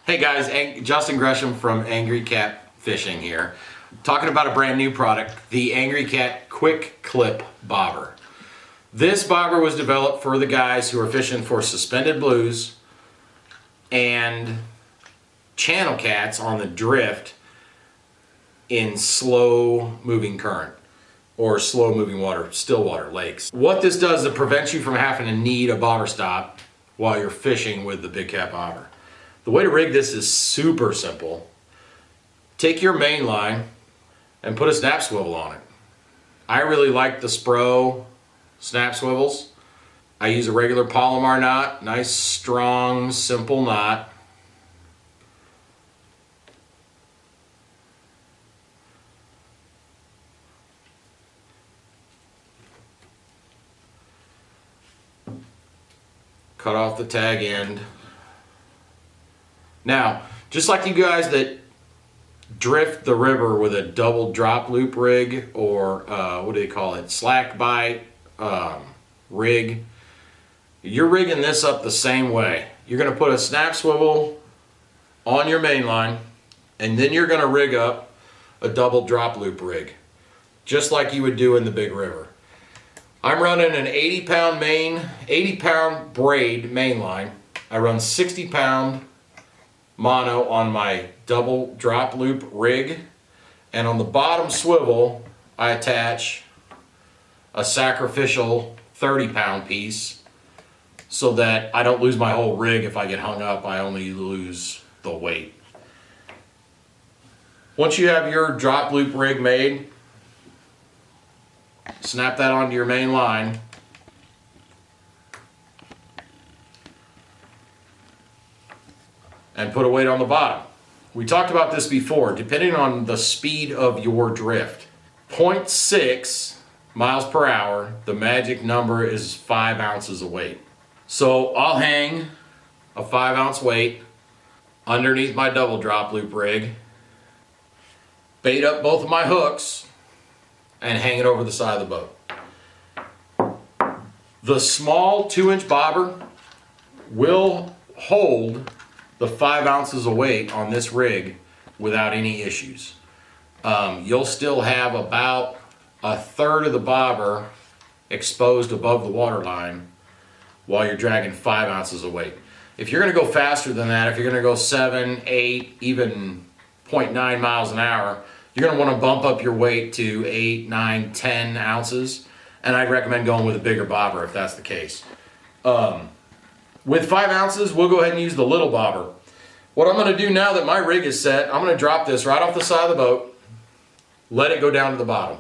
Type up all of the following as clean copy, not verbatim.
Hey guys, Justin Gresham from Angry Cat Fishing here. Talking about a brand new product, the Angry Cat Quik-Clip Bobber. This bobber was developed for the guys who are fishing for suspended blues and channel cats on the drift in slow moving current or slow moving water, still water, lakes. What this does is it prevents you from having to need a bobber stop while you're fishing with the big cat bobber. The way to rig this is super simple. Take your main line and put a snap swivel on it. I really like the Spro snap swivels. I use a regular Palomar knot, nice, strong, simple knot. Cut off the tag end. Now, just like you guys that drift the river with a double drop loop rig or what do they call it, slack bite rig, you're rigging this up the same way. You're going to put a snap swivel on your main line and then you're going to rig up a double drop loop rig just like you would do in the big river. I'm running an 80 pound braid main line. I run 60 pound mono on my double drop loop rig, and on the bottom swivel I attach a sacrificial 30 pound piece so that I don't lose my whole rig. If I get hung up, I only lose the weight. Once you have your drop loop rig made, snap that onto your main line. And put a weight on the bottom. We talked about this before, depending on the speed of your drift. 0.6 miles per hour, the magic number is 5 ounces of weight. So I'll hang a 5 ounce weight underneath my double drop loop rig, bait up both of my hooks, and hang it over the side of the boat. The small 2-inch bobber will hold the 5 ounces of weight on this rig without any issues. You'll still have about a third of the bobber exposed above the water line while you're dragging 5 ounces of weight. If you're going to go faster than that, if you're going to go 7, 8, even 0.9 miles an hour, you're going to want to bump up your weight to 8, 9, 10 ounces, and I'd recommend going with a bigger bobber if that's the case. With 5 ounces, we'll go ahead and use the little bobber. What I'm going to do now that my rig is set, I'm going to drop this right off the side of the boat, let it go down to the bottom.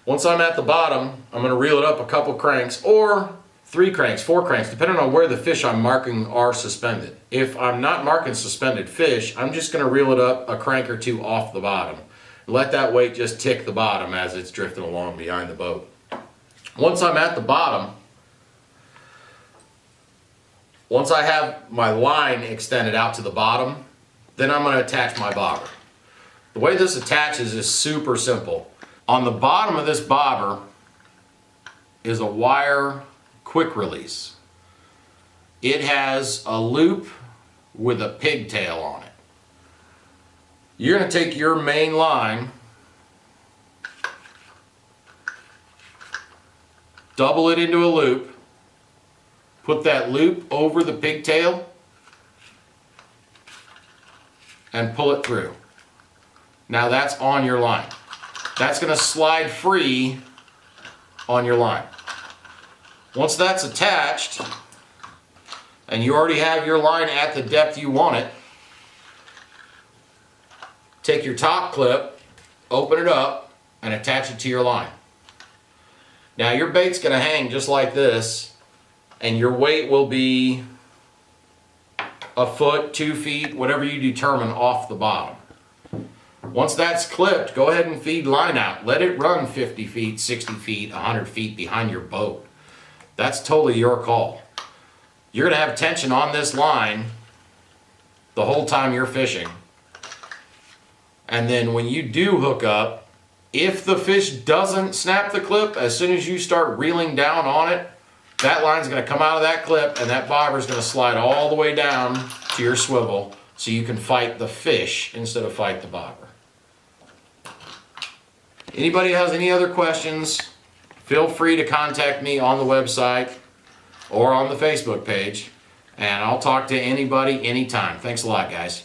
Once I'm at the bottom, I'm going to reel it up a couple cranks, or 3 cranks, 4 cranks, depending on where the fish I'm marking are suspended. If I'm not marking suspended fish, I'm just going to reel it up a crank or 2 off the bottom. Let that weight just tick the bottom as it's drifting along behind the boat. Once I'm at the bottom, once I have my line extended out to the bottom, then I'm going to attach my bobber. The way this attaches is super simple. On the bottom of this bobber is a wire quick release. It has a loop with a pigtail on it. You're going to take your main line, double it into a loop, put that loop over the pigtail, and pull it through. Now that's on your line. That's going to slide free on your line. Once that's attached, and you already have your line at the depth you want it, take your top clip, open it up, and attach it to your line. Now your bait's going to hang just like this, and your weight will be a foot, 2 feet, whatever you determine off the bottom. Once that's clipped, go ahead and feed line out. Let it run 50 feet, 60 feet, 100 feet behind your boat. That's totally your call. You're going to have tension on this line the whole time you're fishing. And then when you do hook up, if the fish doesn't snap the clip, as soon as you start reeling down on it, that line's going to come out of that clip and that bobber is going to slide all the way down to your swivel so you can fight the fish instead of fight the bobber. Anybody has any other questions, feel free to contact me on the website or on the Facebook page, and I'll talk to anybody anytime. Thanks a lot, guys.